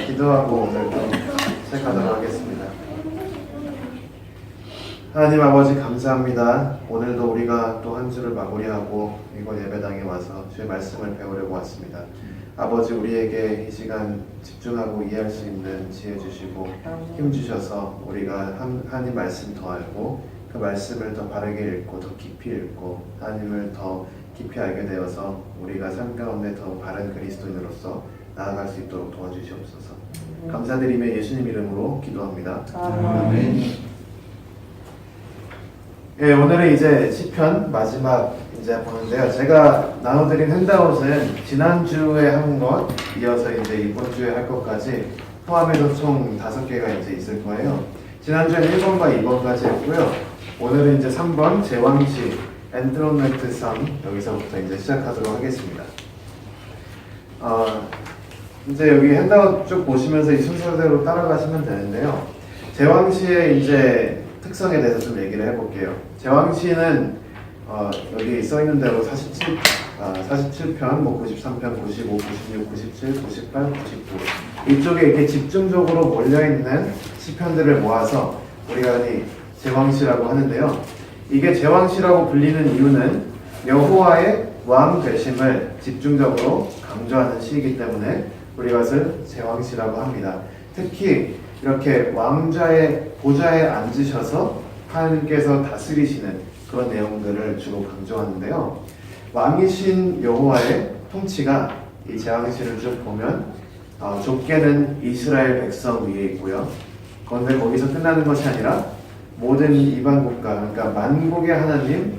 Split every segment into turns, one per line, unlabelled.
기도하고 오늘 또 시작하도록 하겠습니다. 하나님 아버지 감사합니다. 오늘도 우리가 또 한 주를 마무리하고 이곳 예배당에 와서 주의 말씀을 배우려고 왔습니다. 아버지 우리에게 이 시간 집중하고 이해할 수 있는 지혜 주시고 힘 주셔서 우리가 하나님 말씀 더 알고 그 말씀을 더 바르게 읽고 더 깊이 읽고 하나님을 더 깊이 알게 되어서 우리가 삶 가운데 더 바른 그리스도인으로서 나아갈 수 있도록 도와주시옵소서. 감사드리며 예수님 이름으로 기도합니다. 아멘. 예, 오늘은 이제 시편 마지막 이제 보는데요. 제가 나눠드린 핸드아웃은 지난주에 한 것 이어서 이제 이번 주에 할 것까지 포함해서 총 5개가 이제 있을 거예요. 지난주에는 1번과 2번까지 했고요. 오늘은 이제 3번 제왕시 엔드로메트 성 여기서부터 이제 시작하도록 하겠습니다. 이제 여기 핸드아웃 쭉 보시면서 이 순서대로 따라가시면 되는데요. 제왕시의 이제 특성에 대해서 좀 얘기를 해볼게요. 제왕시는 여기 써 있는 대로 47편, 뭐 93편, 95, 96, 97, 98, 99 이쪽에 이렇게 집중적으로 몰려있는 시편들을 모아서 우리가 제왕시라고 하는데요. 이게 제왕시라고 불리는 이유는 여호와의 왕 되심을 집중적으로 강조하는 시이기 때문에 우리가 이것을 제왕시라고 합니다. 특히 이렇게 왕좌의 보좌에 앉으셔서 하나님께서 다스리시는 그런 내용들을 주로 강조하는데요. 왕이신 여호와의 통치가 이 제왕시를 쭉 보면 좁게는 이스라엘 백성 위에 있고요. 그런데 거기서 끝나는 것이 아니라 모든 이방 국가, 그러니까 만국의 하나님,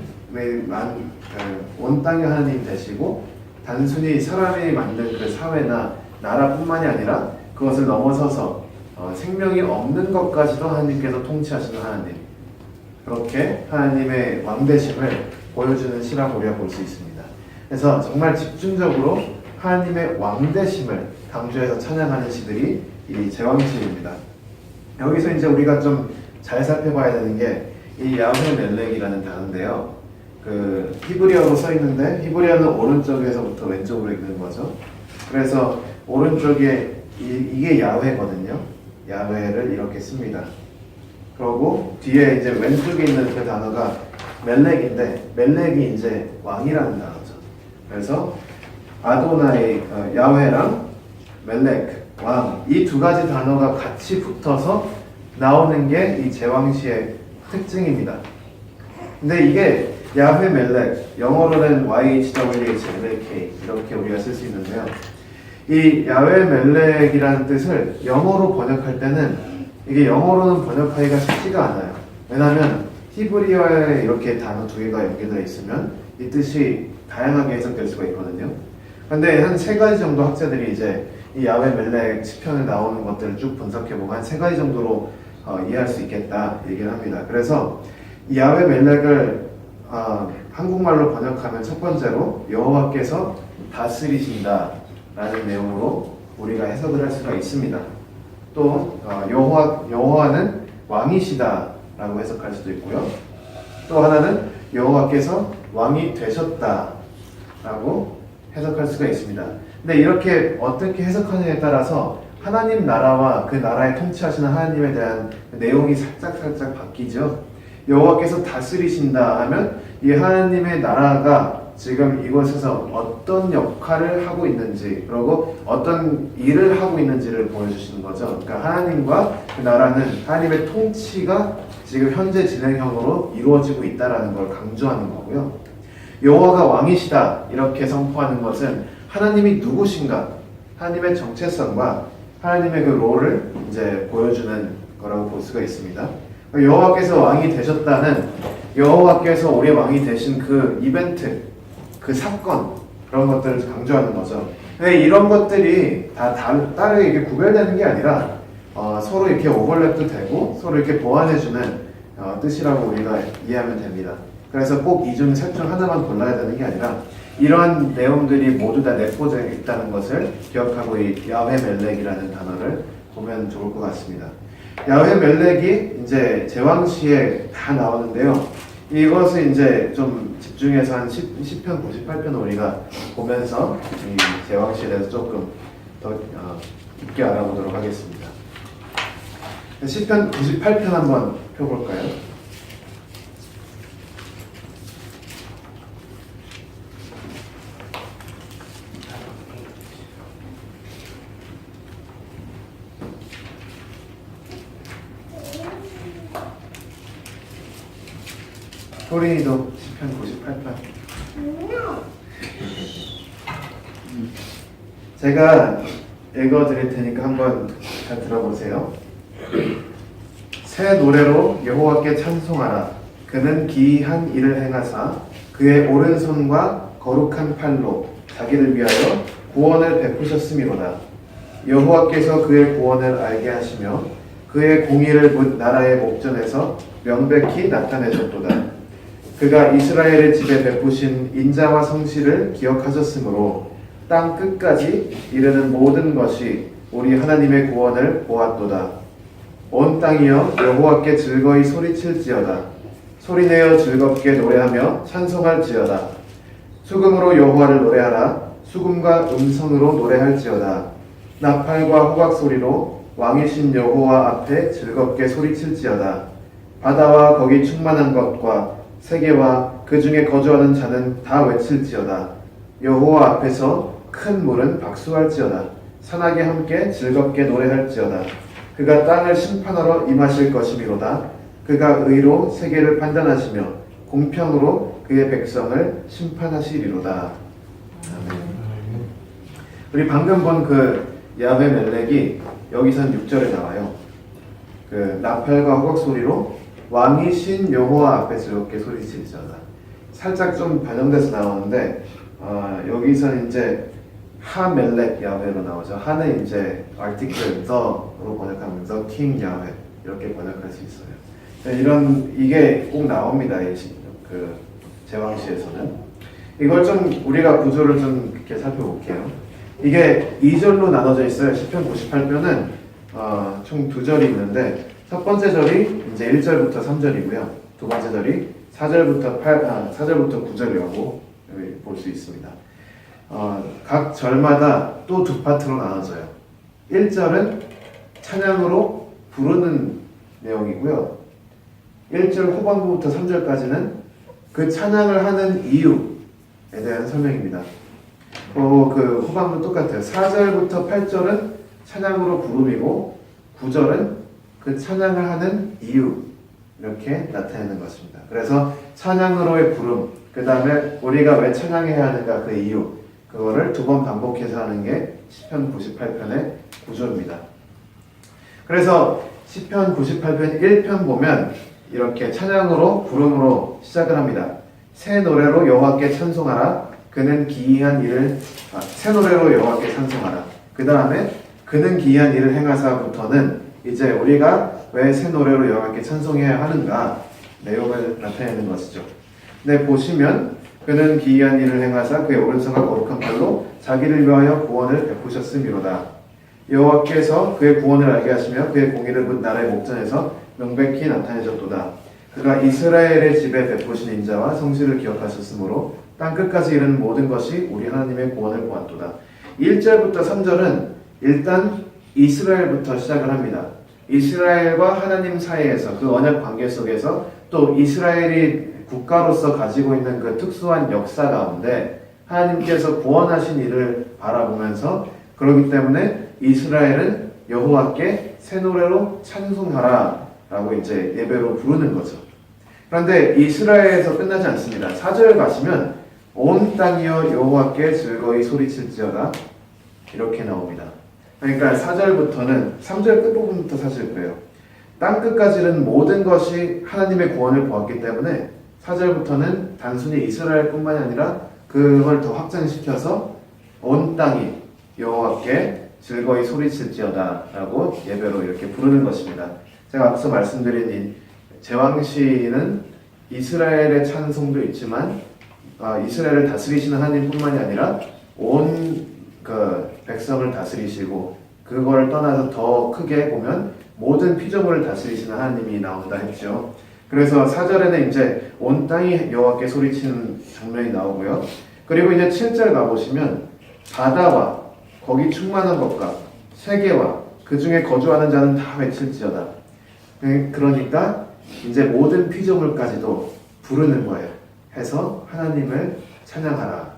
온 땅의 하나님 되시고 단순히 사람이 만든 그 사회나 나라뿐만이 아니라 그것을 넘어서서 생명이 없는 것까지도 하나님께서 통치하시는 하나님, 그렇게 하나님의 왕되심을 보여주는 시라고 우리가 볼 수 있습니다. 그래서 정말 집중적으로 하나님의 왕되심을 강조해서 찬양하는 시들이 이 제왕시입니다. 여기서 이제 우리가 좀 잘 살펴봐야 되는 게 이 야훼 멜렉이라는 단어인데요. 그 히브리어로 써 있는데 히브리어는 오른쪽에서부터 왼쪽으로 읽는 거죠. 그래서 오른쪽에 이게 야훼거든요. 야훼를 이렇게 씁니다. 그리고 뒤에 이제 왼쪽에 있는 그 단어가 멜렉인데 멜렉이 이제 왕이라는 단어죠. 그래서 아도나이 야훼랑 멜렉 왕 이 두 가지 단어가 같이 붙어서 나오는 게 이 제왕시의 특징입니다. 근데 이게 야훼 멜렉 영어로는 YHWH 이렇게 우리가 쓸 수 있는데요. 이 야훼 멜렉이라는 뜻을 영어로 번역할 때는 이게 영어로는 번역하기가 쉽지가 않아요. 왜냐하면 히브리어에 이렇게 단어 두 개가 연결되어 있으면 이 뜻이 다양하게 해석될 수가 있거든요. 근데 한 3가지 정도 학자들이 이제 이 야훼 멜렉 시편에 나오는 것들을 쭉 분석해보면 한 3가지 정도로 이해할 수 있겠다 얘기를 합니다. 그래서 이 야훼 멜렉을 한국말로 번역하면 첫 번째로 여호와께서 다스리신다 라는 내용으로 우리가 해석을 할 수가 있습니다. 또 여호와는 왕이시다 라고 해석할 수도 있고요. 또 하나는 여호와께서 왕이 되셨다 라고 해석할 수가 있습니다. 근데 이렇게 어떻게 해석하느냐에 따라서 하나님 나라와 그 나라에 통치하시는 하나님에 대한 내용이 살짝 바뀌죠. 여호와께서 다스리신다 하면 이 하나님의 나라가 지금 이곳에서 어떤 역할을 하고 있는지, 그리고 어떤 일을 하고 있는지를 보여주시는 거죠. 그러니까 하나님과 그 나라는 하나님의 통치가 지금 현재 진행형으로 이루어지고 있다는 걸 강조하는 거고요. 여호와가 왕이시다 이렇게 선포하는 것은 하나님이 누구신가, 하나님의 정체성과 하나님의 그 롤을 이제 보여주는 거라고 볼 수가 있습니다. 여호와께서 왕이 되셨다는 여호와께서 우리 왕이 되신 그 이벤트, 그 사건, 그런 것들을 강조하는 거죠. 근데 이런 것들이 다 따로 이렇게 구별되는 게 아니라 서로 이렇게 오버랩도 되고 서로 이렇게 보완해주는 뜻이라고 우리가 이해하면 됩니다. 그래서 꼭 이 중 셋 중 하나만 골라야 되는 게 아니라 이러한 내용들이 모두 다 내포되어 있다는 것을 기억하고 이 야훼 멜렉이라는 단어를 보면 좋을 것 같습니다. 야훼 멜렉이 이제 제왕시에 다 나오는데요. 이것을 이제 좀 집중해서 한 10편, 98편 우리가 보면서 이 제왕시에 대해서 조금 더 깊게 알아보도록 하겠습니다. 시편 98편 한번 펴볼까요? 소린이도 시편 98편. 제가 읽어드릴 테니까 한번 잘 들어보세요. 새 노래로 여호와께 찬송하라. 그는 기이한 일을 행하사 그의 오른손과 거룩한 팔로 자기를 위하여 구원을 베푸셨음이로다. 여호와께서 그의 구원을 알게 하시며 그의 공의를 묻 나라의 목전에서 명백히 나타내셨도다. 그가 이스라엘의 집에 베푸신 인자와 성실을 기억하셨으므로 땅 끝까지 이르는 모든 것이 우리 하나님의 구원을 보았도다. 온 땅이여 여호와께 즐거이 소리칠지어다. 소리내어 즐겁게 노래하며 찬송할지어다. 수금으로 여호와를 노래하라. 수금과 음성으로 노래할지어다. 나팔과 호각 소리로 왕이신 여호와 앞에 즐겁게 소리칠지어다. 바다와 거기 충만한 것과 세계와 그 중에 거주하는 자는 다 외칠지어다. 여호와 앞에서 큰 물은 박수할지어다. 산악이 함께 즐겁게 노래할지어다. 그가 땅을 심판하러 임하실 것이미로다. 그가 의로 세계를 판단하시며 공평으로 그의 백성을 심판하시리로다. 아멘. 우리 방금 본 그 야훼 멜렉이 여기선 6절에 나와요. 그 나팔과 호각 소리로 왕이신 여호와 앞에 즐겁게 소리칠지어다. 살짝 좀 변형돼서 나오는데 여기서는 이제 하멜렉 야훼로 나오죠. 하는 이제 article the로 번역하면 the king 야훼 이렇게 번역할 수 있어요. 이게 꼭 나옵니다. 그 제왕시에서는. 이걸 좀 우리가 구조를 좀 이렇게 살펴볼게요. 이게 2절로 나눠져 있어요. 시편 98편은 총 2절이 있는데 첫 번째 절이 이제 1절부터 3절이고요. 두 번째 절이 4절부터 9절이라고 볼 수 있습니다. 각 절마다 또 두 파트로 나눠져요. 1절은 찬양으로 부르는 내용이고요. 1절 후반부부터 3절까지는 그 찬양을 하는 이유에 대한 설명입니다. 그 후반부 똑같아요. 4절부터 8절은 찬양으로 부름이고 9절은 그 찬양을 하는 이유 이렇게 나타내는 것입니다. 그래서 찬양으로의 부름, 그 다음에 우리가 왜 찬양해야 하는가 그 이유, 그거를 두 번 반복해서 하는 게 시편 98편의 구조입니다. 그래서 시편 98편 1편 보면 이렇게 찬양으로 부름으로 시작을 합니다. 새 노래로 여호와께 찬송하라. 그는 기이한 일을 새 노래로 여호와께 찬송하라. 그 다음에 그는 기이한 일을 행하사부터는 이제 우리가 왜 새 노래로 여호와께 찬송해야 하는가 내용을 나타내는 것이죠. 네, 보시면 그는 기이한 일을 행하사 그의 오른손과 거룩한 팔로 자기를 위하여 구원을 베푸셨음이로다. 여호와께서 그의 구원을 알게 하시며 그의 공의를 묻 나라의 목전에서 명백히 나타내셨도다. 그가 이스라엘의 집에 베푸신 인자와 성실을 기억하셨으므로 땅 끝까지 이르는 모든 것이 우리 하나님의 구원을 보았도다. 1절부터 3절은 일단 이스라엘부터 시작을 합니다. 이스라엘과 하나님 사이에서 그 언약 관계 속에서 또 이스라엘이 국가로서 가지고 있는 그 특수한 역사 가운데 하나님께서 구원하신 일을 바라보면서 그렇기 때문에 이스라엘은 여호와께 새 노래로 찬송하라 라고 이제 예배로 부르는 거죠. 그런데 이스라엘에서 끝나지 않습니다. 4절 가시면 온 땅이여 여호와께 즐거이 소리칠지어다 이렇게 나옵니다. 그러니까 4절부터는 3절 끝부분부터 사실 그래요. 땅 끝까지는 모든 것이 하나님의 구원을 보았기 때문에 4절부터는 단순히 이스라엘뿐만이 아니라 그걸 더 확장시켜서 온 땅이 여호와께 즐거이 소리칠지어다 라고 예배로 이렇게 부르는 것입니다. 제가 앞서 말씀드린 이 제왕시는 이스라엘의 찬송도 있지만 이스라엘을 다스리시는 하나님뿐만이 아니라 온 그 백성을 다스리시고 그걸 떠나서 더 크게 보면 모든 피조물을 다스리시는 하나님이 나온다 했죠. 그래서 4절에는 이제 온 땅이 여호와께 소리치는 장면이 나오고요. 그리고 이제 7절 가보시면 바다와 거기 충만한 것과 세계와 그 중에 거주하는 자는 다 외칠지어다. 그러니까 이제 모든 피조물까지도 부르는 거예요. 해서 하나님을 찬양하라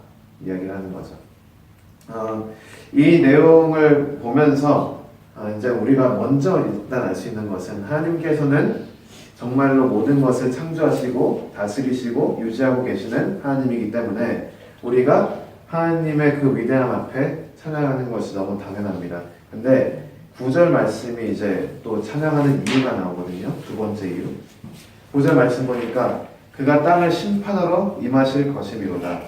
이야기를 하는 거죠. 이 내용을 보면서 이제 우리가 먼저 일단 알 수 있는 것은 하나님께서는 정말로 모든 것을 창조하시고 다스리시고 유지하고 계시는 하나님이기 때문에 우리가 하나님의 그 위대함 앞에 찬양하는 것이 너무 당연합니다. 근데 9절 말씀이 이제 또 찬양하는 이유가 나오거든요. 두 번째 이유. 9절 말씀 보니까 그가 땅을 심판하러 임하실 것이미로다.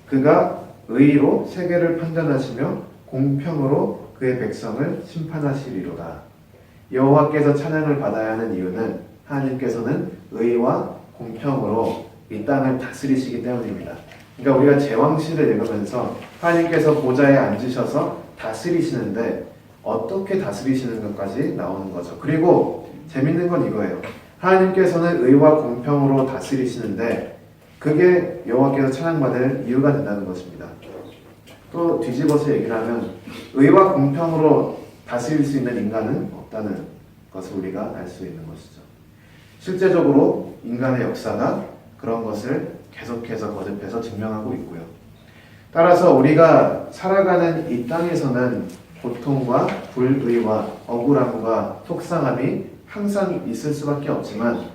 그가 의로 세계를 판단하시며 공평으로 그의 백성을 심판하시리로다. 여호와께서 찬양을 받아야 하는 이유는 하나님께서는 의와 공평으로 이 땅을 다스리시기 때문입니다. 그러니까 우리가 제왕시를 읽으면서 하나님께서 보좌에 앉으셔서 다스리시는데 어떻게 다스리시는 것까지 나오는 거죠. 그리고 재밌는 건 이거예요. 하나님께서는 의와 공평으로 다스리시는데 그게 여호와께서 찬양받을 이유가 된다는 것입니다. 또 뒤집어서 얘기를 하면 의와 공평으로 다스릴 수 있는 인간은 없다는 것을 우리가 알 수 있는 것이죠. 실제적으로 인간의 역사가 그런 것을 계속해서 거듭해서 증명하고 있고요. 따라서 우리가 살아가는 이 땅에서는 고통과 불의와 억울함과 속상함이 항상 있을 수밖에 없지만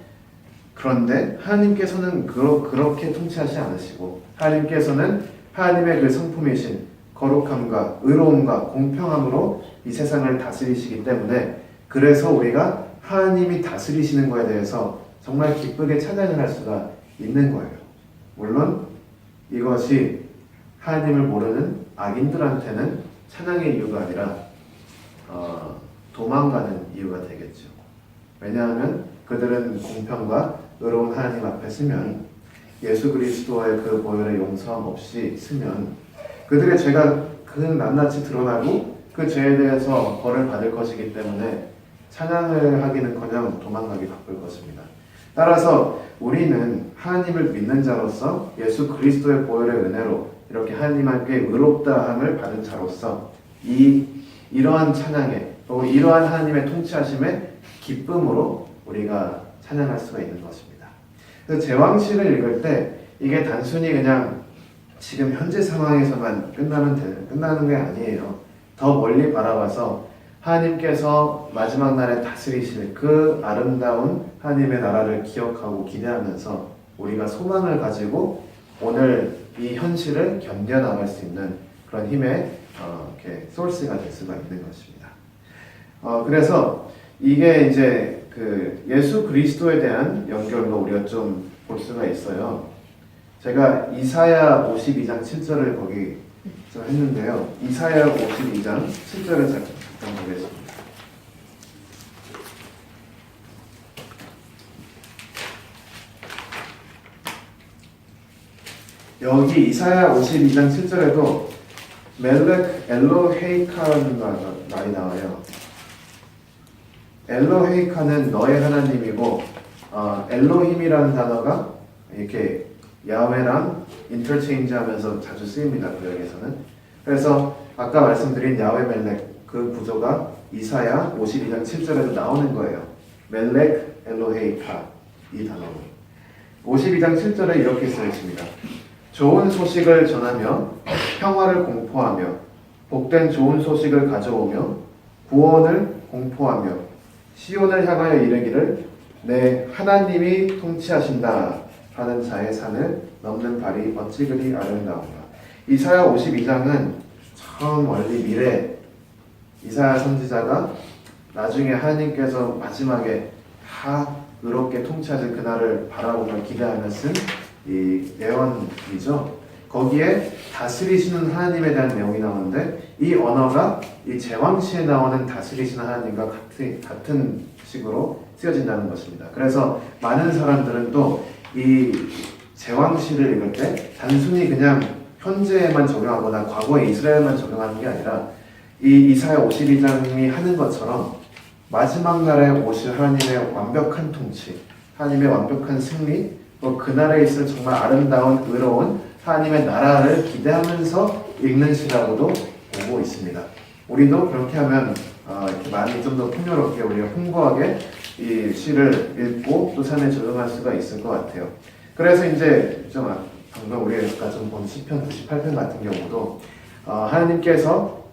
그런데 하나님께서는 그렇게 통치하지 않으시고 하나님께서는 하나님의 그 성품이신 거룩함과 의로움과 공평함으로 이 세상을 다스리시기 때문에 그래서 우리가 하나님이 다스리시는 것에 대해서 정말 기쁘게 찬양을 할 수가 있는 거예요. 물론 이것이 하나님을 모르는 악인들한테는 찬양의 이유가 아니라 도망가는 이유가 되겠죠. 왜냐하면 그들은 공평과 의로운 하나님 앞에 서면 예수 그리스도의 그 보혈의 용서함 없이 서면 그들의 죄가 그 낱낱이 드러나고 그 죄에 대해서 벌을 받을 것이기 때문에 찬양을 하기는커녕 도망가기 바쁠 것입니다. 따라서 우리는 하나님을 믿는 자로서 예수 그리스도의 보혈의 은혜로 이렇게 하나님께 의롭다함을 받은 자로서 이러한 찬양에 또 이러한 하나님의 통치하심의 기쁨으로 우리가 찬양할 수가 있는 것입니다. 그래서 제왕시를 읽을 때 이게 단순히 그냥 지금 현재 상황에서만 끝나는 게 아니에요. 더 멀리 바라봐서 하나님께서 마지막 날에 다스리실 그 아름다운 하나님의 나라를 기억하고 기대하면서 우리가 소망을 가지고 오늘 이 현실을 견뎌나갈 수 있는 그런 힘의 이렇게 소스가 될 수가 있는 것입니다. 그래서 이게 이제 그 예수 그리스도에 대한 연결로 우리가 좀 볼 수가 있어요. 제가 이사야 52장 7절을 거기서 했는데요. 이사야 52장 7절을 잠깐 보겠습니다. 여기 이사야 52장 7절에도 멜렉 엘로헤이카라는 말이 나와요. 엘로헤이카는 너의 하나님이고 엘로힘이라는 단어가 이렇게 야훼랑 인터체인지 하면서 자주 쓰입니다. 구역에서는. 그래서 아까 말씀드린 야훼 멜렉 그 구조가 이사야 52장 7절에도 나오는 거예요. 멜렉 엘로헤이카 이 단어로. 52장 7절에 이렇게 써 있습니다. 좋은 소식을 전하며 평화를 공포하며 복된 좋은 소식을 가져오며 구원을 공포하며 시온을 향하여 이르기를 내 하나님이 통치하신다 하는 자의 산을 넘는 발이 어찌 그리 아름다운가. 이사야 52장은 처음 멀리 미래 이사야 선지자가 나중에 하나님께서 마지막에 다 의롭게 통치하실 그날을 바라보며 기대하며 쓴 이 예언이죠. 거기에 다스리시는 하나님에 대한 내용이 나오는데 이 언어가 이 제왕시에 나오는 다스리시는 하나님과 같은 식으로 쓰여진다는 것입니다. 그래서 많은 사람들은 또 이 제왕시를 읽을 때 단순히 그냥 현재에만 적용하거나 과거의 이스라엘만 적용하는 게 아니라 이 이사야 52장이 하는 것처럼 마지막 날에 오실 하나님의 완벽한 통치, 하나님의 완벽한 승리, 또 그날에 있을 정말 아름다운 의로운 하나님의 나라를 기대하면서 읽는 시라고도 보고 있습니다. 우리도 그렇게 하면 이렇게 많이 좀 더 풍요롭게 우리가 풍부하게 이 시를 읽고 또 삶에 적용할 수가 있을 것 같아요. 그래서 이제 좀 방금 우리가 좀 본 시편 98편 같은 경우도 하나님께서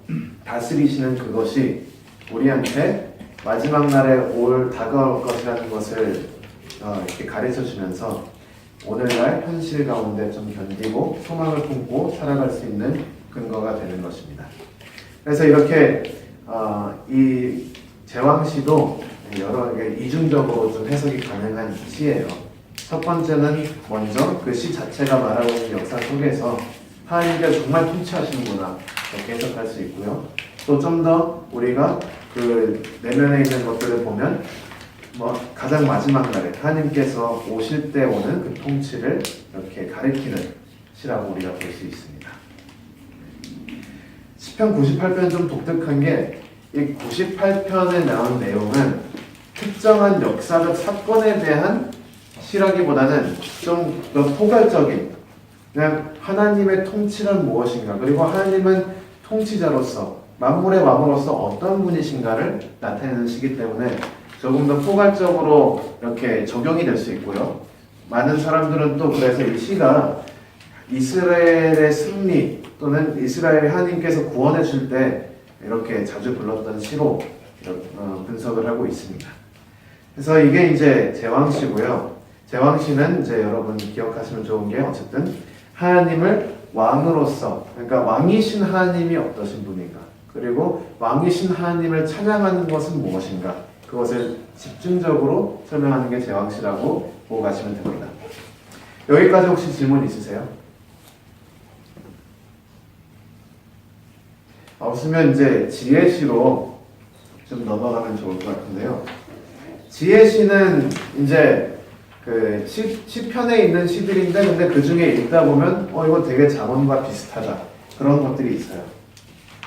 다스리시는 그것이 우리한테 마지막 날에 올 다가올 것이라는 것을 이렇게 가르쳐 주면서 오늘날 현실 가운데 좀 견디고 소망을 품고 살아갈 수 있는 근거가 되는 것입니다. 그래서 이렇게 이 제왕시도 여러 이중적으로 좀 해석이 가능한 시예요. 첫 번째는 먼저 그 시 자체가 말하고 있는 역사 속에서 하나님께서 정말 통치하시는구나 이렇게 해석할 수 있고요. 또 좀 더 우리가 그 내면에 있는 것들을 보면 가장 마지막 날에 하나님께서 오실 때 오는 그 통치를 이렇게 가리키는 시라고 우리가 볼 수 있습니다. 시편 98편은 좀 독특한 게 이 98편에 나온 내용은 특정한 역사적 사건에 대한 시라기보다는 좀 더 포괄적인 그냥 하나님의 통치란 무엇인가 그리고 하나님은 통치자로서 만물의 왕으로서 어떤 분이신가를 나타내는 시기 때문에 조금 더 포괄적으로 이렇게 적용이 될 수 있고요. 많은 사람들은 또 그래서 이 시가 이스라엘의 승리 또는 이스라엘 하나님께서 구원해 줄 때 이렇게 자주 불렀던 시로 분석을 하고 있습니다. 그래서 이게 이제 제왕시고요. 제왕시는 이제 여러분 기억하시면 좋은 게 어쨌든 하나님을 왕으로서 그러니까 왕이신 하나님이 어떠신 분인가 그리고 왕이신 하나님을 찬양하는 것은 무엇인가 그것을 집중적으로 설명하는 게 제왕시라고 보고 가시면 됩니다. 여기까지 혹시 질문 있으세요? 없으면 이제 지혜시로 좀 넘어가면 좋을 것 같은데요. 지혜시는 이제 그 시편에 있는 시들인데 근데 그 중에 읽다 보면 이거 되게 잠언과 비슷하다 그런 것들이 있어요.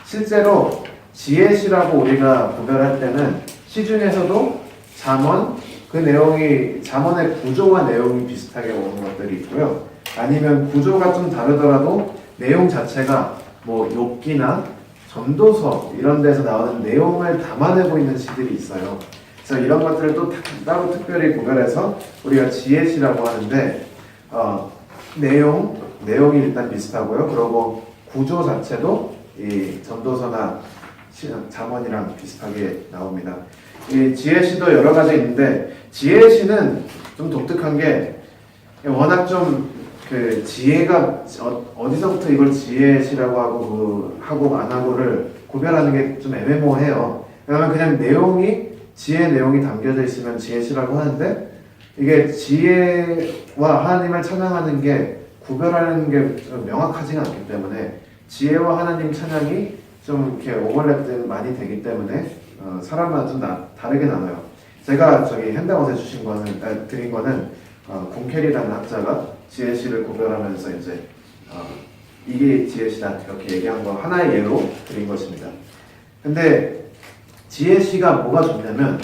실제로 지혜시라고 우리가 구별할 때는 시 중에서도 잠언 그 내용이 잠언의 구조와 내용이 비슷하게 오는 것들이 있고요. 아니면 구조가 좀 다르더라도 내용 자체가 뭐 욥기나 전도서 이런 데서 나오는 내용을 담아내고 있는 시들이 있어요. 그래서 이런 것들을 또 따로 특별히 구별해서 우리가 지혜시라고 하는데 내용이 일단 비슷하고요. 그리고 구조 자체도 이 전도서나 잠언이랑 비슷하게 나옵니다. 이 지혜시도 여러 가지 있는데 지혜시는 좀 독특한 게 워낙 좀 그 지혜가 어디서부터 이걸 지혜시라고 하고 안 하고를 구별하는 게 좀 애매모호해요. 왜냐하면 그냥 지혜 내용이 담겨져 있으면 지혜시라고 하는데 이게 지혜와 하나님을 찬양하는 게 구별하는 게 좀 명확하지가 않기 때문에 지혜와 하나님 찬양이 좀 이렇게 오버랩 많이 되기 때문에 사람마다 좀 다르게 나눠요. 제가 저기 핸드아웃에 드린 거는 궁켈이라는 학자가 지혜시를 구별하면서 이제 이게 지혜시다 이렇게 얘기한 거 하나의 예로 드린 것입니다. 근데 지혜시가 뭐가 좋냐면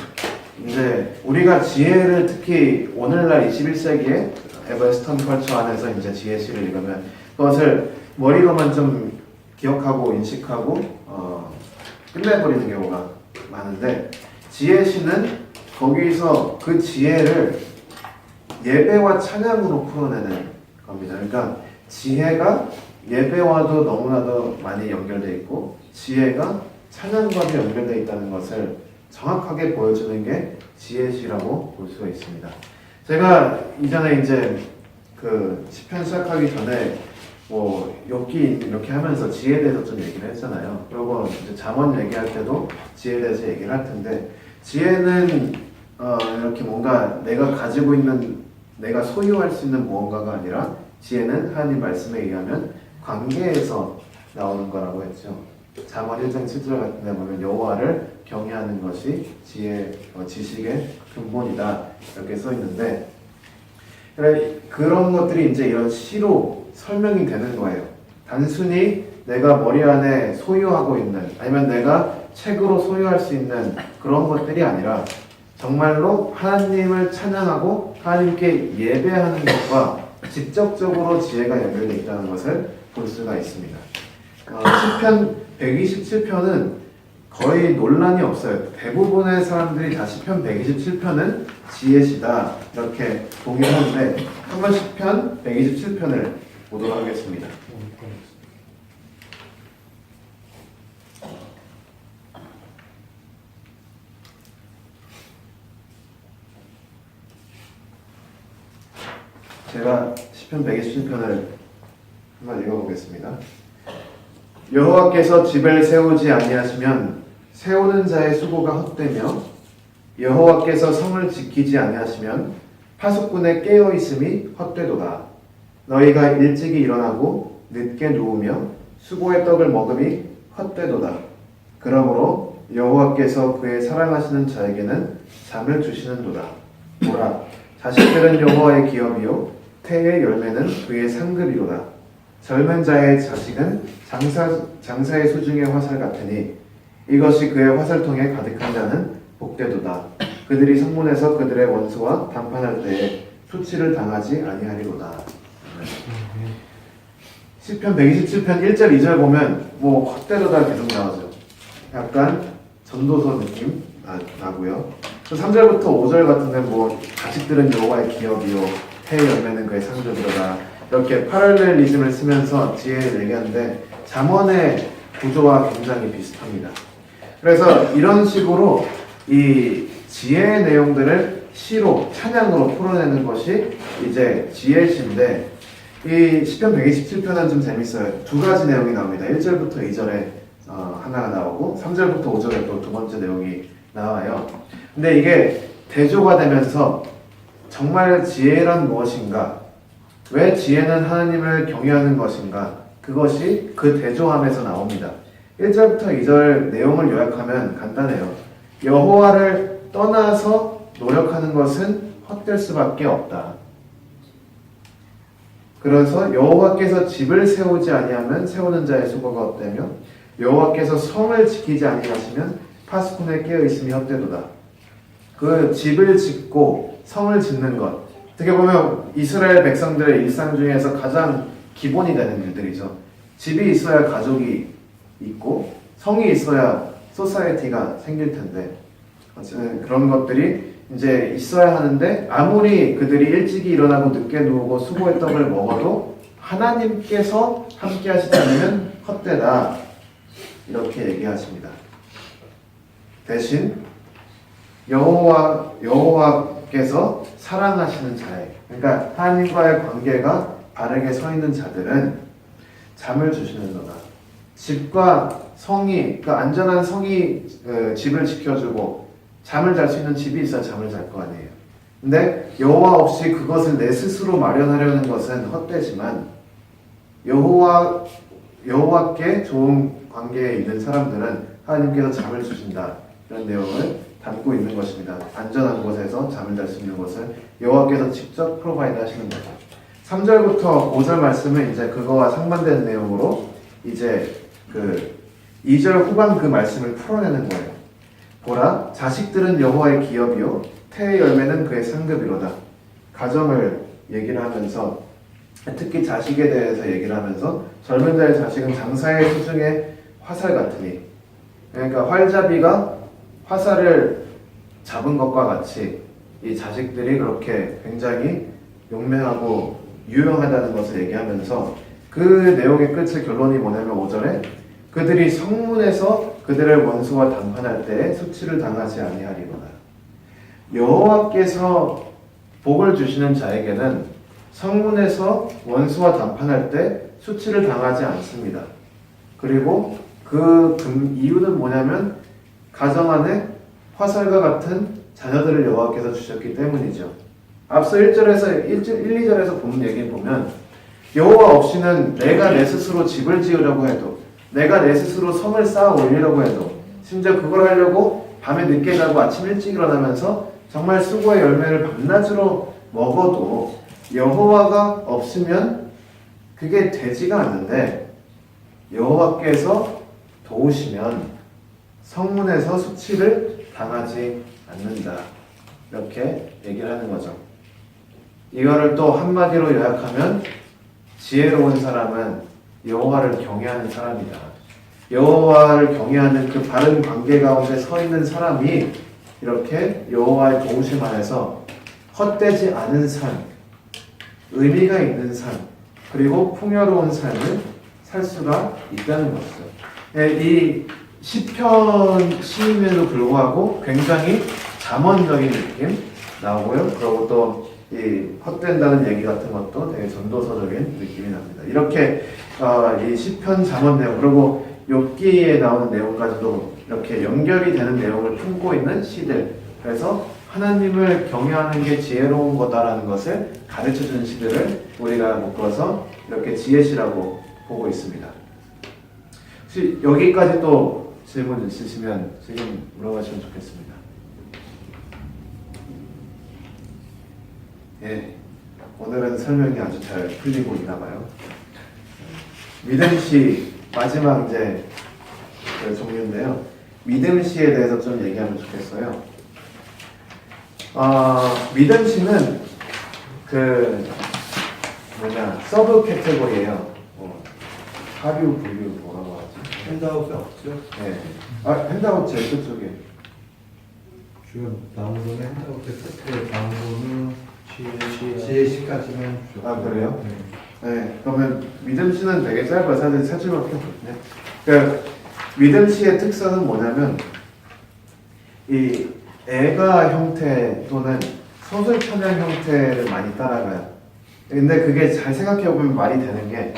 이제 우리가 지혜를 특히 오늘날 21세기에 웨스턴 컬처 안에서 이제 지혜시를 읽으면 그것을 머리로만 좀 기억하고 인식하고 끝내버리는 경우가 많은데 지혜시는 거기서 그 지혜를 예배와 찬양으로 풀어내는 겁니다. 그러니까 지혜가 예배와도 너무나도 많이 연결되어 있고 지혜가 찬양과도 연결되어 있다는 것을 정확하게 보여주는 게 지혜시라고 볼 수가 있습니다. 제가 이전에 이제 그 시편 시작하기 전에 뭐 욥기 이렇게 하면서 지혜에 대해서 좀 얘기를 했잖아요. 그리고 이제 잠언 얘기할 때도 지혜에 대해서 얘기를 할 텐데 지혜는 이렇게 뭔가 내가 가지고 있는 내가 소유할 수 있는 무언가가 아니라 지혜는 하나님 말씀에 의하면 관계에서 나오는 거라고 했죠. 잠언 1장 7절 같은 데 보면 여호와를 경외하는 것이 지식의 근본이다 이렇게 써 있는데 그런 것들이 이제 이런 시로 설명이 되는 거예요. 단순히 내가 머리 안에 소유하고 있는 아니면 내가 책으로 소유할 수 있는 그런 것들이 아니라 정말로 하나님을 찬양하고 하나님께 예배하는 것과 직접적으로 지혜가 연결되어 있다는 것을 볼 수가 있습니다. 시편 127편은 거의 논란이 없어요. 대부분의 사람들이 다 시편 127편은 지혜시다 이렇게 동의하는데 한번 시편 127편을 보도록 하겠습니다. 제가 시편 127편을 한번 읽어보겠습니다. 여호와께서 집을 세우지 아니하시면 세우는 자의 수고가 헛되며 여호와께서 성을 지키지 아니하시면 파수꾼의 깨어 있음이 헛되도다. 너희가 일찍이 일어나고 늦게 누우며 수고의 떡을 먹음이 헛되도다. 그러므로 여호와께서 그의 사랑하시는 자에게는 잠을 주시는도다. 보라, 자식들은 여호와의 기업이요 태의 열매는 그의 상급이로다. 젊은 자의 자식은 장사의 수중의 화살 같으니 이것이 그의 화살통에 가득한 자는 복되도다. 그들이 성문에서 그들의 원수와談판할 때에 수치를 당하지 아니하리로다. 시편 127편 1절 2절 보면 뭐 헛되도다 계속 나오죠. 약간 전도서 느낌 나고요. 3절부터 5절 같은 데는 뭐 자식들은 여호와의 기업이요 태의 열매는 그의 상급이로다. 이렇게 파랄렐리즘을 쓰면서 지혜를 얘기하는데 잠언의 구조와 굉장히 비슷합니다. 그래서 이런 식으로 이 지혜의 내용들을 시로 찬양으로 풀어내는 것이 이제 지혜시인데 이 시편 127편은 좀 재밌어요. 두 가지 내용이 나옵니다. 1절부터 2절에 하나가 나오고 3절부터 5절에 또 두 번째 내용이 나와요. 근데 이게 대조가 되면서 정말 지혜란 무엇인가? 왜 지혜는 하나님을 경외하는 것인가? 그것이 그 대조함에서 나옵니다. 1절부터 2절 내용을 요약하면 간단해요. 여호와를 떠나서 노력하는 것은 헛될 수밖에 없다. 그래서 여호와께서 집을 세우지 아니하면 세우는 자의 수고가 헛되며 여호와께서 성을 지키지 아니하시면 파수꾼의 깨어 있음이 헛되도다. 그 집을 짓고 성을 짓는 것, 어떻게 보면 이스라엘 백성들의 일상 중에서 가장 기본이 되는 일들이죠. 집이 있어야 가족이 있고 성이 있어야 소사이어티가 생길 텐데 그런 것들이 이제 있어야 하는데 아무리 그들이 일찍이 일어나고 늦게 누우고 수고의 떡을 먹어도 하나님께서 함께 하시지 않으면 헛되다 이렇게 얘기하십니다. 대신 여호와께서 사랑하시는 자에, 그러니까 하나님과의 관계가 바르게 서 있는 자들은 잠을 주시는 거다. 집과 성이, 그 안전한 성이 집을 지켜주고 잠을 잘 수 있는 집이 있어야 잠을 잘 거 아니에요. 근데 여호와 없이 그것을 내 스스로 마련하려는 것은 헛되지만 여호와께 좋은 관계에 있는 사람들은 하나님께서 잠을 주신다. 이런 내용을 담고 있는 것입니다. 안전한 곳에서 잠을 잘 수 있는 것을 여호와께서 직접 프로바이드 하시는 거죠. 3절부터 5절 말씀은 이제 그거와 상반되는 내용으로 이제 그 2절 후반 그 말씀을 풀어내는 거예요. 보라, 자식들은 여호와의 기업이요 태의 열매는 그의 상급이로다. 가정을 얘기를 하면서 특히 자식에 대해서 얘기를 하면서 젊은 자의 자식은 장사의 수중에 화살 같으니, 그러니까 활잡이가 화살을 잡은 것과 같이 이 자식들이 그렇게 굉장히 용맹하고 유용하다는 것을 얘기하면서 그 내용의 끝의 결론이 뭐냐면 5절에 그들이 성문에서 그들의 원수와談판할 때에 수치를 당하지 아니하리로다. 여호와께서 복을 주시는 자에게는 성문에서 원수와談판할 때 수치를 당하지 않습니다. 그리고 그 이유는 뭐냐면 가정 안에 화살과 같은 자녀들을 여호와께서 주셨기 때문이죠. 앞서 1절에서 1, 2절에서 본 얘기를 보면 여호와 없이는 내가 내 스스로 집을 지으려고 해도, 내가 내 스스로 성을 쌓아 올리려고 해도, 심지어 그걸 하려고 밤에 늦게 자고 아침 일찍 일어나면서 정말 수고의 열매를 밤낮으로 먹어도 여호와가 없으면 그게 되지가 않는데 여호와께서 도우시면 성문에서 수치를 당하지 않는다. 이렇게 얘기를 하는 거죠. 이거를 또 한마디로 요약하면 지혜로운 사람은 여호와를 경외하는 사람이다. 여호와를 경외하는 그 바른 관계 가운데 서 있는 사람이 이렇게 여호와의 도우심 안에서 헛되지 않은 삶, 의미가 있는 삶, 그리고 풍요로운 삶을 살 수가 있다는 것이죠. 이 시편 시임에도 불구하고 굉장히 잠언적인 느낌 나오고요. 그리고 또 이 헛된다는 얘기 같은 것도 되게 전도서적인 느낌이 납니다. 이렇게 이 시편 잠언 내용 그리고 욥기에 나오는 내용까지도 이렇게 연결이 되는 내용을 품고 있는 시들. 그래서 하나님을 경외하는 게 지혜로운 거다라는 것을 가르쳐주는 시들을 우리가 묶어서 이렇게 지혜시라고 보고 있습니다. 혹시 여기까지 또 질문 있으시면 지금 물어보시면 좋겠습니다. 예, 오늘은 설명이 아주 잘 풀리고 있나봐요. 믿음시 마지막 이제 그 종류인데요. 믿음시에 대해서 좀 얘기하면 좋겠어요. 믿음시는 그 서브 캐테고리예요. 하류, 분류 뭐라고 하지?
핸드아웃에 없죠?
네. 핸드아웃 제일 끝쪽에.
주요 나오는 핸드아웃의 끝에 나오는 지혜시까지는
그래요? 네. 그러면 믿음시는 되게 짧아요. 사실 세 줄밖에 없거든요. 그러니까 믿음시의 특성은 뭐냐면 이 애가 형태 또는 서술 찬양 형태를 많이 따라가요. 근데 그게 잘 생각해보면 말이 되는 게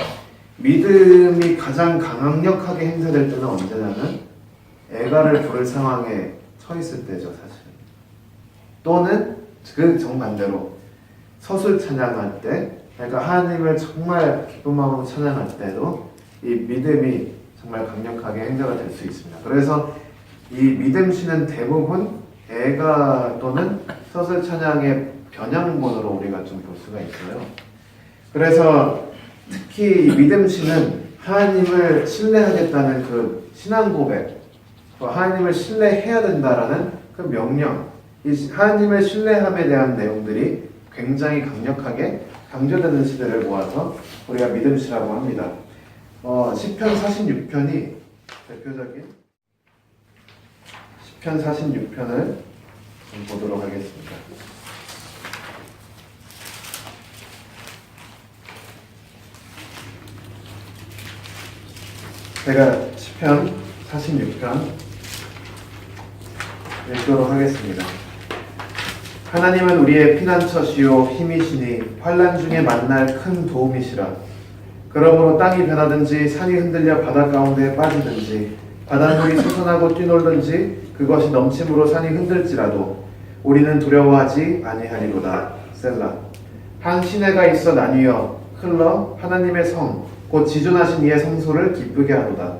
믿음이 가장 강력하게 행사될 때는 언제냐면 애가를 부를 상황에 처했을 때죠, 사실. 또는 그 정반대로 서술 찬양할 때, 그러니까 하나님을 정말 기쁜 마음으로 찬양할 때도 이 믿음이 정말 강력하게 행사가 될 수 있습니다. 그래서 이 믿음시는 대부분 애가 또는 서술 찬양의 변형본으로 우리가 좀 볼 수가 있어요. 그래서 특히 이 믿음시는 하나님을 신뢰하겠다는 그 신앙 고백, 하나님을 신뢰해야 된다라는 그 명령, 이 하나님을 신뢰함에 대한 내용들이 굉장히 강력하게 강조되는 시대를 모아서 우리가 믿음시라고 합니다. 시편 46편이 대표적인 시편 46편을 좀 보도록 하겠습니다. 제가 시편 46편 읽도록 하겠습니다. 하나님은 우리의 피난처시요 힘이시니 환난 중에 만날 큰 도움이시라. 그러므로 땅이 변하든지 산이 흔들려 바다 가운데 빠지든지 바닷물이 솟아나고 뛰놀든지 그것이 넘침으로 산이 흔들지라도 우리는 두려워하지 아니하리로다. 셀라. 한 시내가 있어 나뉘어 흘러 하나님의 성 곧 지존하신 이의 성소를 기쁘게 하도다.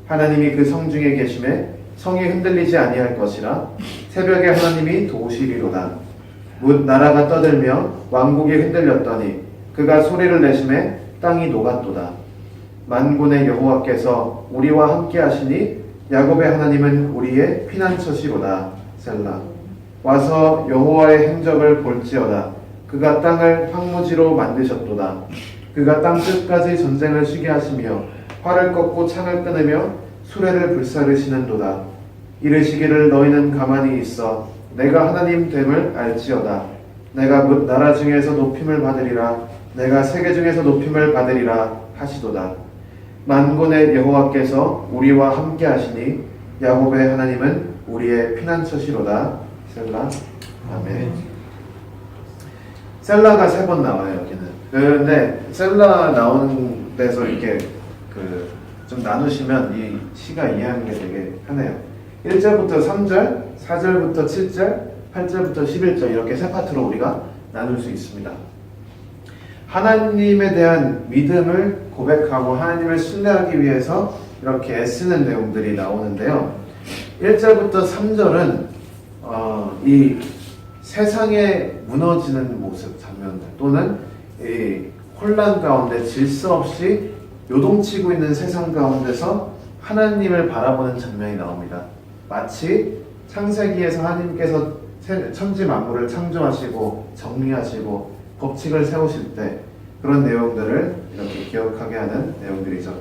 하나님이 그 성 중에 계심에 성이 흔들리지 아니할 것이라. 새벽에 하나님이 도우시리로다. 뭇 나라가 떠들며 왕국이 흔들렸더니 그가 소리를 내심에 땅이 녹았도다. 만군의 여호와께서 우리와 함께 하시니 야곱의 하나님은 우리의 피난처시로다. 셀라. 와서 여호와의 행적을 볼지어다. 그가 땅을 황무지로 만드셨도다. 그가 땅 끝까지 전쟁을 쉬게 하시며 활을 꺾고 창을 끊으며 수레를 불사르시는도다. 이르시기를 너희는 가만히 있어 내가 하나님 됨을 알지어다. 내가 뭇 나라 중에서 높임을 받으리라. 내가 세계 중에서 높임을 받으리라 하시도다. 만군의 여호와께서 우리와 함께 하시니 야곱의 하나님은 우리의 피난처시로다. 셀라. 아멘. 셀라가 3번 나와요, 여기는. 그런데 셀라 나오는 데서 이렇게 좀 나누시면 이 시가 이해하는 게 되게 편해요. 1절부터 3절, 4절부터 7절, 8절부터 11절 이렇게 세 파트로 우리가 나눌 수 있습니다. 하나님에 대한 믿음을 고백하고 하나님을 신뢰하기 위해서 이렇게 애쓰는 내용들이 나오는데요. 1절부터 3절은 이 세상에 무너지는 모습 장면들 또는 이 혼란 가운데 질서 없이 요동치고 있는 세상 가운데서 하나님을 바라보는 장면이 나옵니다. 마치 창세기에서 하나님께서 천지 만물을 창조하시고 정리하시고 법칙을 세우실 때 그런 내용들을 이렇게 기억하게 하는 내용들이죠.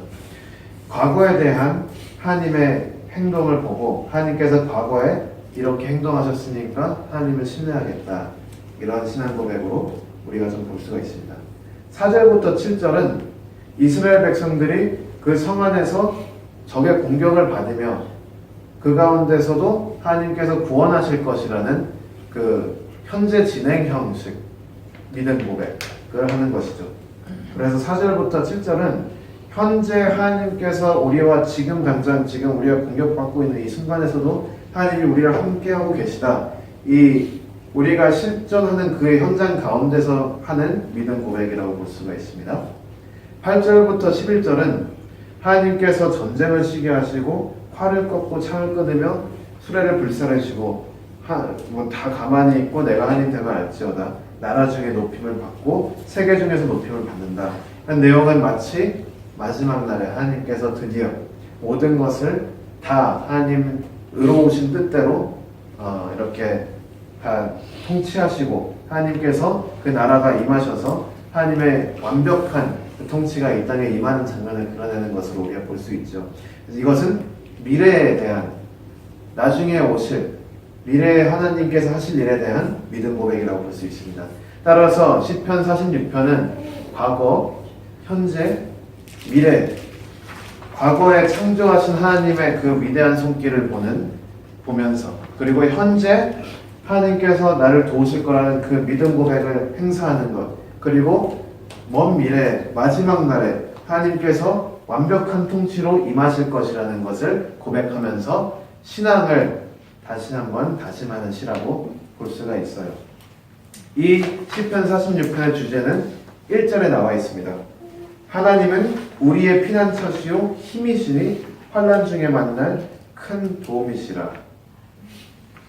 과거에 대한 하나님의 행동을 보고 하나님께서 과거에 이렇게 행동하셨으니까 하나님을 신뢰하겠다. 이런 신앙 고백으로 우리가 좀 볼 수가 있습니다. 4절부터 7절은 이스라엘 백성들이 그 성 안에서 적의 공격을 받으며 그 가운데서도 하나님께서 구원하실 것이라는 그 현재 진행 형식 믿음 고백을 하는 것이죠. 그래서 4절부터 7절은 현재 하나님께서 우리와 지금 당장 지금 우리가 공격받고 있는 이 순간에서도 하나님이 우리를 함께하고 계시다. 이 우리가 실존하는 그의 현장 가운데서 하는 믿음 고백이라고 볼 수가 있습니다. 8절부터 11절은 하나님께서 전쟁을 쉬게 하시고 활을 꺾고 창을 끊으며 수레를 불살르시고 다 가만히 있고 내가 하나님 됨을 알지어다. 나라 중에 높임을 받고 세계 중에서 높임을 받는다. 그 내용은 마치 마지막 날에 하나님께서 드디어 모든 것을 다 하나님 의로우신 뜻대로 이렇게 다 통치하시고 하나님께서 그 나라가 임하셔서 하나님의 완벽한 그 통치가 이 땅에 임하는 장면을 그려내는 것으로 우리가 볼 수 있죠. 그래서 이것은 미래에 대한 나중에 오실 미래에 하나님께서 하실 일에 대한 믿음 고백이라고 볼 수 있습니다. 따라서 시편 46편은 과거, 현재, 미래, 과거에 창조하신 하나님의 그 위대한 손길을 보면서 그리고 현재 하나님께서 나를 도우실 거라는 그 믿음 고백을 행사하는 것, 그리고 먼 미래 마지막 날에 하나님께서 완벽한 통치로 임하실 것이라는 것을 고백하면서 신앙을 다시 한번 다짐하는 시라고 볼 수가 있어요. 이 시편 46편의 주제는 1절에 나와 있습니다. 하나님은 우리의 피난처시요 힘이시니 환난 중에 만날 큰 도움이시라.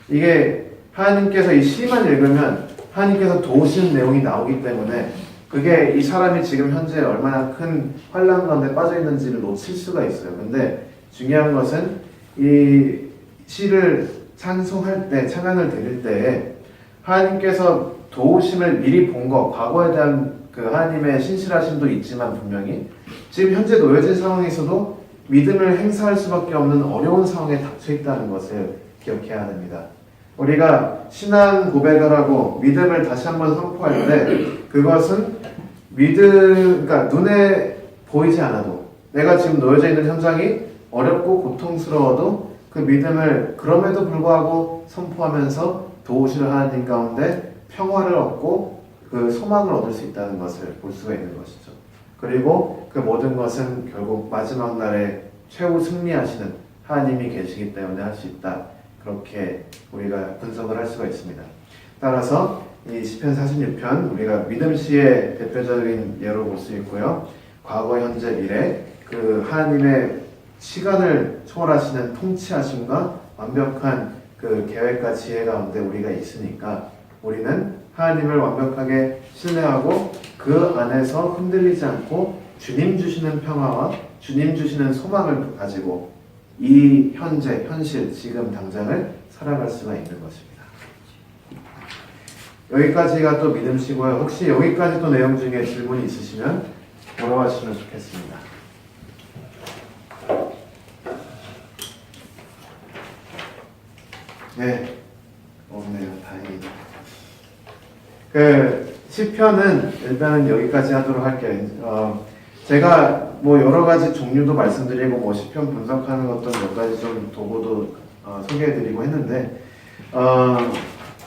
이게 하나님께서 이 시만 읽으면 하나님께서 도우시는 내용이 나오기 때문에 그게 이 사람이 지금 현재 얼마나 큰 환난 가운데 빠져 있는지를 놓칠 수가 있어요. 근데 중요한 것은 이 시를 찬송할 때, 찬양을 드릴 때 하나님께서 도우심을 미리 본 것, 과거에 대한 그 하나님의 신실하심도 있지만 분명히 지금 현재 놓여진 상황에서도 믿음을 행사할 수밖에 없는 어려운 상황에 닥쳐 있다는 것을 기억해야 됩니다. 우리가 신앙 고백을 하고 믿음을 다시 한번 선포할 때 그것은 그러니까 눈에 보이지 않아도 내가 지금 놓여져 있는 현장이 어렵고 고통스러워도 그 믿음을 그럼에도 불구하고 선포하면서 도우실 하나님 가운데 평화를 얻고 그 소망을 얻을 수 있다는 것을 볼 수가 있는 것이죠. 그리고 그 모든 것은 결국 마지막 날에 최후 승리하시는 하나님이 계시기 때문에 할 수 있다. 그렇게 우리가 분석을 할 수가 있습니다. 따라서 이 시편 46편 우리가 믿음 시의 대표적인 예로 볼 수 있고요. 과거, 현재, 미래 그 하나님의 시간을 초월하시는 통치하심과 완벽한 그 계획과 지혜 가운데 우리가 있으니까 우리는 하나님을 완벽하게 신뢰하고 그 안에서 흔들리지 않고 주님 주시는 평화와 주님 주시는 소망을 가지고 이 현재, 현실, 지금 당장을 살아갈 수가 있는 것입니다. 여기까지가 또 믿음시고요. 혹시 여기까지 또 내용 중에 질문이 있으시면 물어보시면 좋겠습니다. 네, 없네요. 다행이다. 그 시편은 일단은 여기까지 하도록 할게요. 제가 뭐 여러 가지 종류도 말씀드리고 뭐 시편 분석하는 것도 몇 가지 좀 도구도 소개해드리고 했는데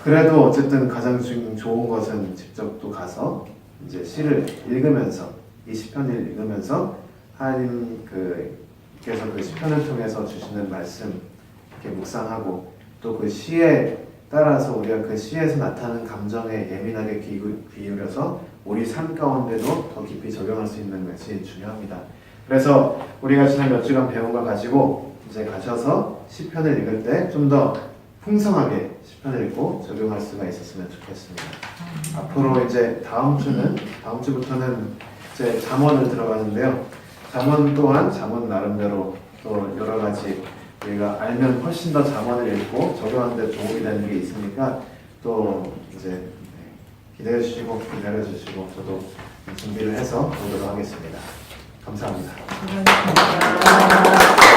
그래도 어쨌든 가장 좋은 것은 직접 또 가서 이제 시를 읽으면서 이 시편을 읽으면서 하나님께서 그 시편을 통해서 주시는 말씀 이렇게 묵상하고 또 그 시에 따라서 우리가 그 시에서 나타나는 감정에 예민하게 기울여서 우리 삶 가운데도 더 깊이 적용할 수 있는 것이 중요합니다. 그래서 우리가 지난 몇 주간 배운 걸 가지고 이제 가셔서 시편을 읽을 때 좀 더 풍성하게 시편을 읽고 적용할 수가 있었으면 좋겠습니다. 앞으로 이제 다음 주부터는 이제 잠언을 들어가는데요. 잠언 또한 잠언 나름대로 또 여러 가지 우리가 알면 훨씬 더 잠언을 읽고 적용하는 데 도움이 되는 게 있으니까 또 이제 기대해 주시고 기다려 주시고 저도 준비를 해서 보도록 하겠습니다. 감사합니다.
감사합니다.